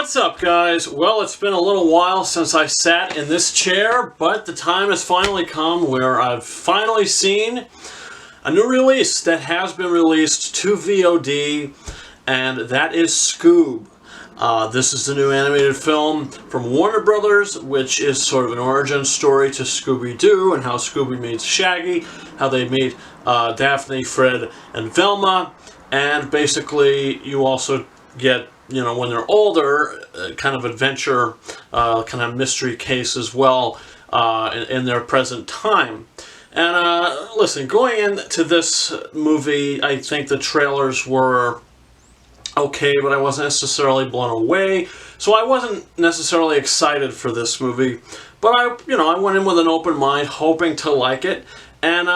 What's up, guys? Well, it's been a little while since I sat in this chair, but the time has finally come where I've finally seen a new release that has been released to VOD, and that is Scoob. This is the new animated film from Warner Brothers, which is sort of an origin story to Scooby-Doo and how Scooby meets Shaggy, how they meet Daphne, Fred, and Velma, and basically you also get, you know, when they're older, kind of adventure, kind of mystery case as well in their present time. And listen, going into this movie, I think the trailers were okay, but I wasn't necessarily blown away. So I wasn't necessarily excited for this movie, but I went in with an open mind, hoping to like it. And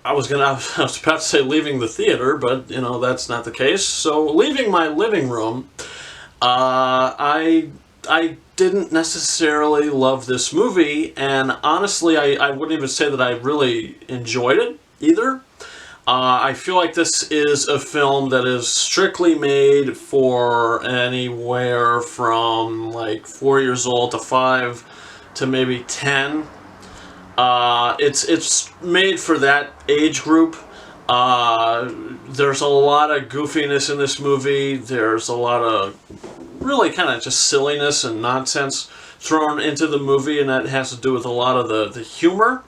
I was about to say leaving the theater, but that's not the case. So leaving my living room, I didn't necessarily love this movie, and honestly, I wouldn't even say that I really enjoyed it either. I feel like this is a film that is strictly made for anywhere from like 4 years old to 5 to maybe 10. It's made for that age group. There's a lot of goofiness in this movie. There's a lot of really kind of just silliness and nonsense thrown into the movie, and that has to do with a lot of the humor,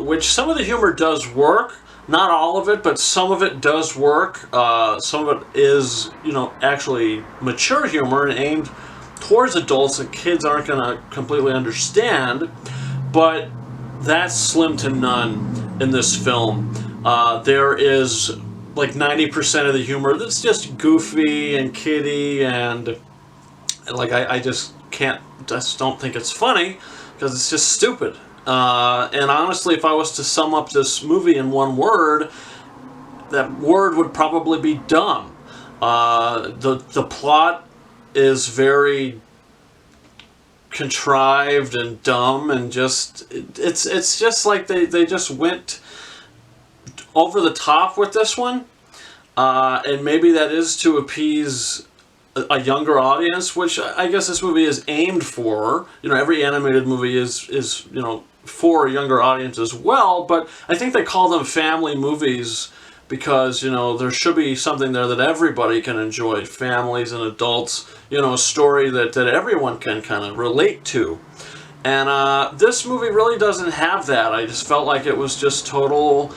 which some of the humor does work. Not all of it, but some of it does work. Some of it is, actually mature humor and aimed towards adults that kids aren't going to completely understand. But that's slim to none in this film. There is like 90% of the humor that's just goofy and kiddie, and like I just don't think it's funny because it's just stupid. And honestly, if I was to sum up this movie in one word, that word would probably be dumb. The plot is very contrived and dumb, and it's just like they just went over the top with this one, and maybe that is to appease a younger audience, which I guess this movie is aimed for. Every animated movie is for a younger audience as well, but I think they call them family movies because, there should be something there that everybody can enjoy, families and adults, a story that everyone can kind of relate to. And this movie really doesn't have that. I just felt like it was just total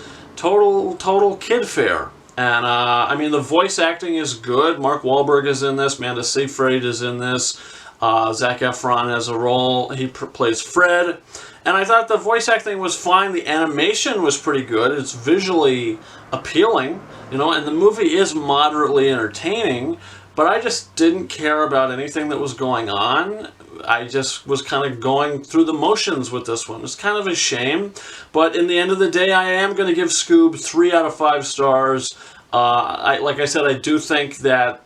kid fare. And I mean, the voice acting is good. Mark Wahlberg is in this. Amanda Seyfried is in this. Zac Efron has a role. He plays Fred. And I thought the voice acting was fine. The animation was pretty good. It's visually appealing, and the movie is moderately entertaining, but I just didn't care about anything that was going on. I just was kind of going through the motions with this one. It's kind of a shame, but in the end of the day, I am going to give Scoob 3 out of 5 stars. Like I said, I do think that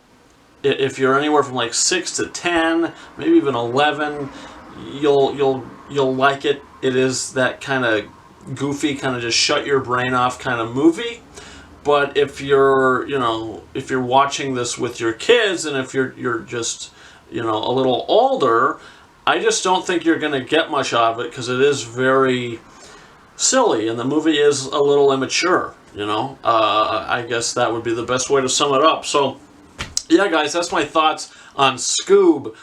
if you're anywhere from like 6 to 10, maybe even 11, you'll like it. It is that kind of goofy, kind of just shut your brain off kind of movie. But if you're watching this with your kids, and if you're just, a little older, I just don't think you're going to get much out of it because it is very silly, and the movie is a little immature, I guess that would be the best way to sum it up. So, yeah, guys, that's my thoughts on Scoob.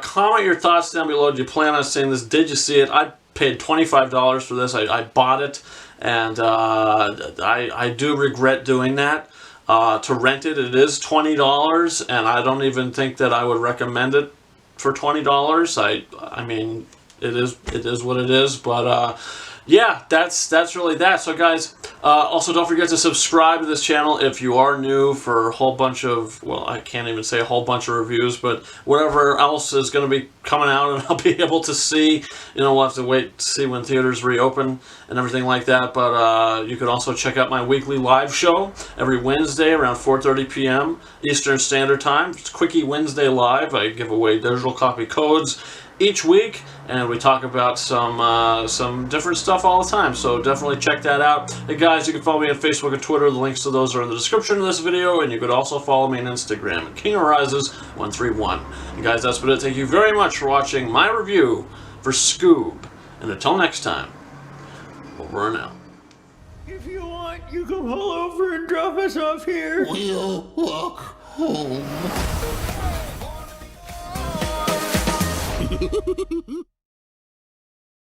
Comment your thoughts down below. Did you plan on seeing this? Did you see it? I paid $25 for this. I bought it, and I do regret doing that. To rent it, it is $20, and I don't even think that I would recommend it for $20. I mean, it is what it is, but yeah, that's really that. So guys, also don't forget to subscribe to this channel if you are new, for a whole bunch of, well, I can't even say a whole bunch of reviews, but whatever else is going to be coming out and I'll be able to see. We'll have to wait to see when theaters reopen and everything like that, but you can also check out my weekly live show every Wednesday around 4:30 p.m. Eastern Standard Time. It's Quickie Wednesday Live. I give away digital copy codes each week, and we talk about some different stuff all the time. So definitely check that out. Hey guys, you can follow me on Facebook and Twitter. The links to those are in the description of this video, and you could also follow me on Instagram at KingArises131. And guys, that's been it. Thank you very much for watching my review for Scoob, and until next time, over and out. If you want, you can pull over and drop us off here. We'll walk home.